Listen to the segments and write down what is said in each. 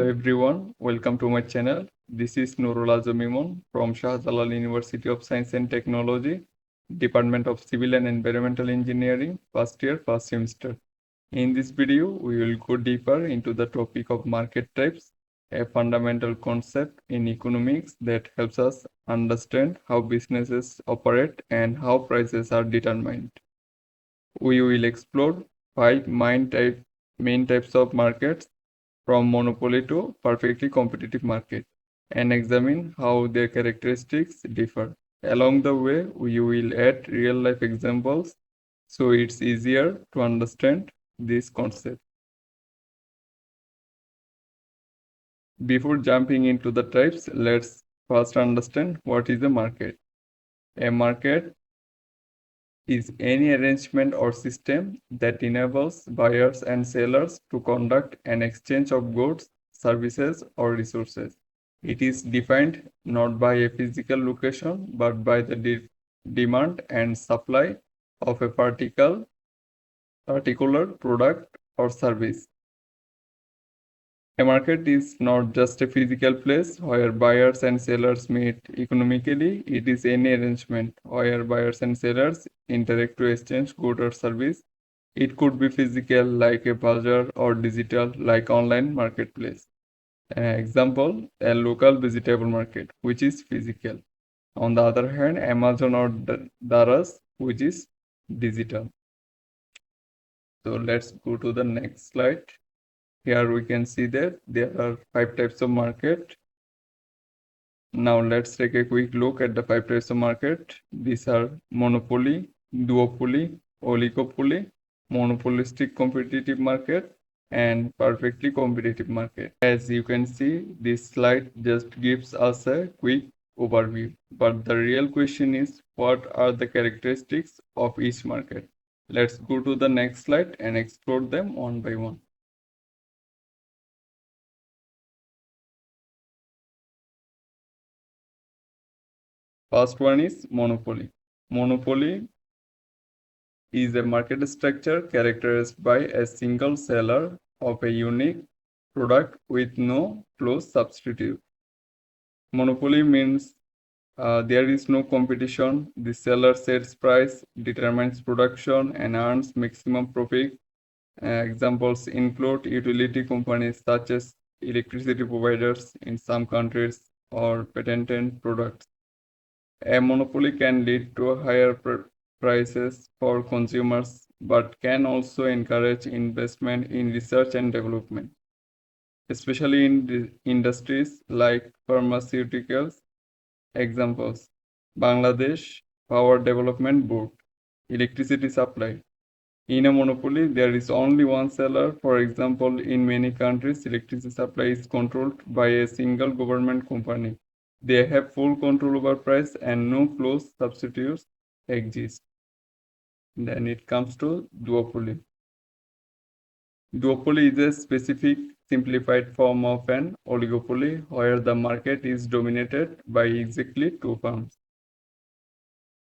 everyone, welcome to my channel. This is Nurul Azamimon from Shahjalal University of Science and Technology, Department of Civil and Environmental Engineering, first year, first semester. In this video, we will go deeper into the topic of market types, a fundamental concept in economics that helps us understand how businesses operate and how prices are determined. We will explore five main types of markets from monopoly to perfectly competitive market and examine how their characteristics differ. Along the way, we will add real-life examples so it's easier to understand this concept. Before jumping into the types, let's first understand what is a market. A market is any arrangement or system that enables buyers and sellers to conduct an exchange of goods, services, or resources. It is defined not by a physical location but by the demand and supply of a particular product or service. A market is not just a physical place where buyers and sellers meet economically. It is any arrangement where buyers and sellers interact to exchange goods or service. It could be physical like a bazaar or digital like online marketplace. Example, a local vegetable market, which is physical. On the other hand, Amazon or Daras, which is digital. So let's go to the next slide. Here we can see that there are five types of market. Now let's take a quick look at the five types of market. These are monopoly, duopoly, oligopoly, monopolistic competitive market, and perfectly competitive market. As you can see, this slide just gives us a quick overview. But the real question is, what are the characteristics of each market? Let's go to the next slide and explore them one by one. First one is monopoly. Monopoly is a market structure characterized by a single seller of a unique product with no close substitute. Monopoly means there is no competition. The seller sets price, determines production, and earns maximum profit. Examples include utility companies such as electricity providers in some countries or patented products. A monopoly can lead to higher prices for consumers, but can also encourage investment in research and development, especially in industries like pharmaceuticals. Examples: Bangladesh Power Development Board, electricity supply. In a monopoly, there is only one seller. For example, in many countries, electricity supply is controlled by a single government company. They have full control over price and no close substitutes exist. Then it comes to duopoly. Duopoly is a specific simplified form of an oligopoly where the market is dominated by exactly two firms.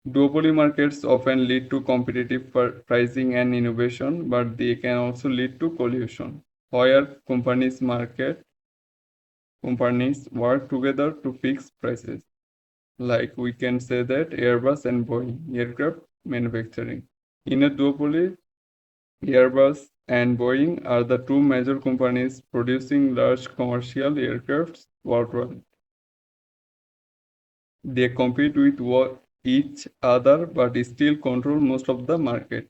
Duopoly markets often lead to competitive pricing and innovation, but they can also lead to collusion, where companies work together to fix prices. Like we can say that Airbus and Boeing, aircraft manufacturing. In a duopoly, Airbus and Boeing are the two major companies producing large commercial aircrafts worldwide. They compete with each other but still control most of the market.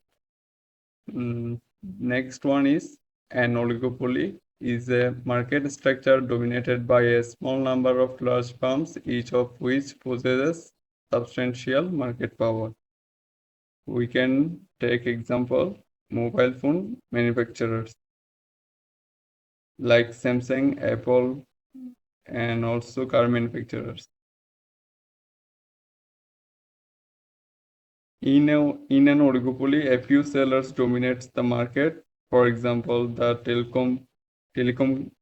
Next one is an oligopoly is a market structure dominated by a small number of large firms, each of which possesses substantial market power. We can take example mobile phone manufacturers like Samsung, Apple, and also car manufacturers. In an oligopoly, a few sellers dominates the market. For example, the telecom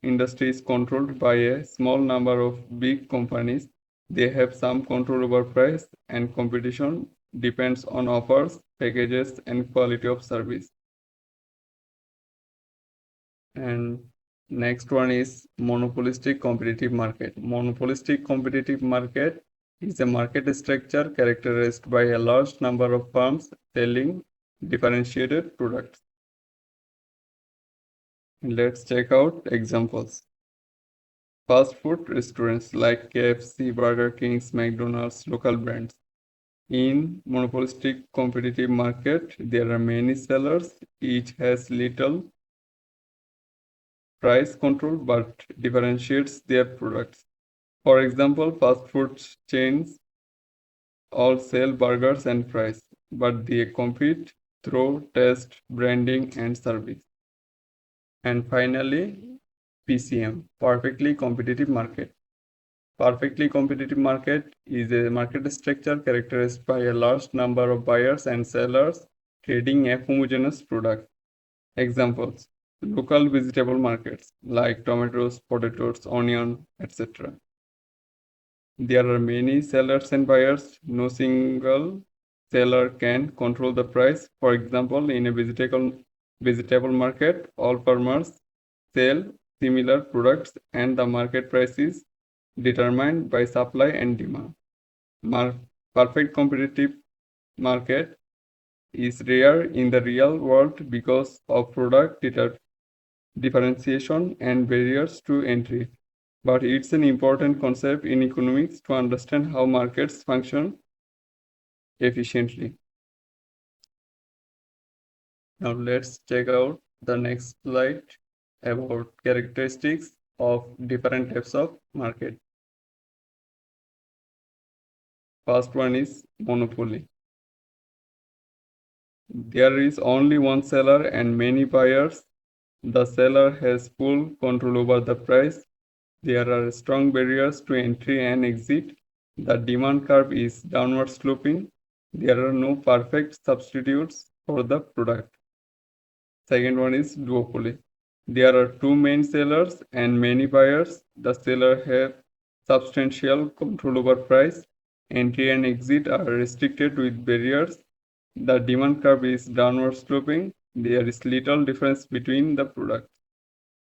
industry is controlled by a small number of big companies. They have some control over price, and competition depends on offers, packages, and quality of service. And Next one is monopolistic competitive market. Monopolistic competitive market is a market structure characterized by a large number of firms selling differentiated products. Let's check out examples. Fast food restaurants like KFC, Burger King's, McDonald's, local brands. In monopolistic competitive market, there are many sellers, each has little price control but differentiates their products. For example, fast food chains all sell burgers and fries, but they compete through taste, branding, and service. And finally, PCM, perfectly competitive market. Perfectly competitive market is a market structure characterized by a large number of buyers and sellers trading a homogeneous product. Examples: local vegetable markets like tomatoes, potatoes, onion, etc. There are many sellers and buyers. No single seller can control the price. For example, in a vegetable market, all farmers sell similar products and the market price is determined by supply and demand. Perfect competitive market is rare in the real world because of product differentiation and barriers to entry. But it's an important concept in economics to understand how markets function efficiently. Now let's check out the next slide about characteristics of different types of market. First one is monopoly. There is only one seller and many buyers. The seller has full control over the price. There are strong barriers to entry and exit. The demand curve is downward sloping. There are no perfect substitutes for the product. Second one is duopoly. There are two main sellers and many buyers. The seller have substantial control over price. Entry and exit are restricted with barriers. The demand curve is downward sloping. There is little difference between the products.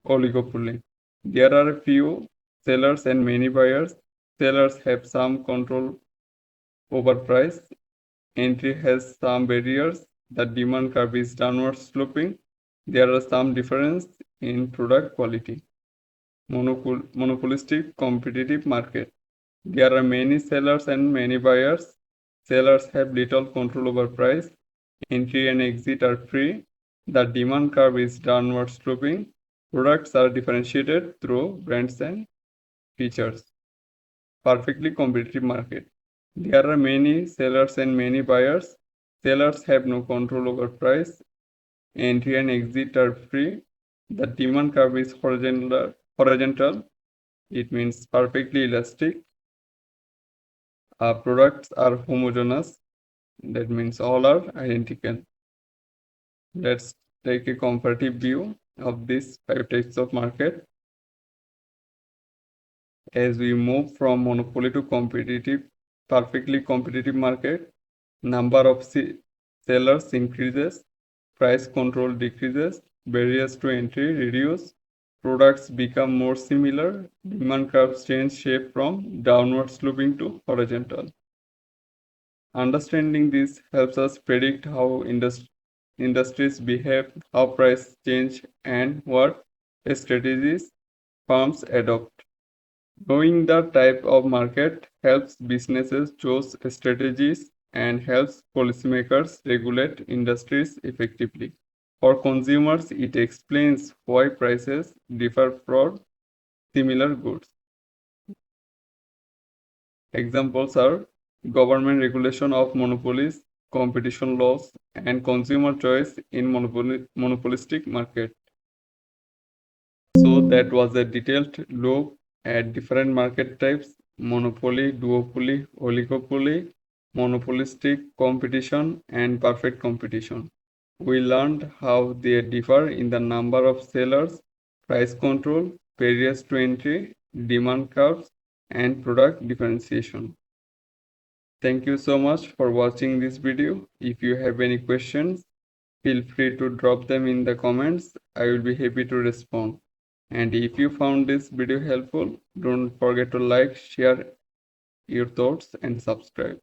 Oligopoly. There are a few sellers and many buyers. Sellers have some control over price. Entry has some barriers. The demand curve is downward sloping. There are some difference in product quality. Monopolistic competitive market. There are many sellers and many buyers. Sellers have little control over price. Entry and exit are free. The demand curve is downward sloping. Products are differentiated through brands and features. Perfectly competitive market. There are many sellers and many buyers. Sellers have no control over price. Entry and exit are free. The demand curve is horizontal. It means perfectly elastic. Products are homogeneous. That means all are identical. Let's take a comparative view of these 5 types of market. As we move from monopoly to perfectly competitive market, number of sellers increases, price control decreases, barriers to entry reduce, products become more similar, demand curves change shape from downward sloping to horizontal. Understanding this helps us predict how industries behave, how price change, and what strategies firms adopt. Knowing the type of market helps businesses choose strategies and helps policymakers regulate industries effectively. For consumers, it explains why prices differ for similar goods. Examples are government regulation of monopolies, competition laws, and consumer choice in monopolistic market. So that was a detailed look at different market types: monopoly, duopoly, oligopoly, monopolistic competition, and perfect competition. We learned how they differ in the number of sellers, price control, barriers to entry, demand curves, and product differentiation. Thank you so much for watching this video. If you have any questions, feel free to drop them in the comments. I will be happy to respond. And if you found this video helpful, don't forget to like, share your thoughts, and subscribe.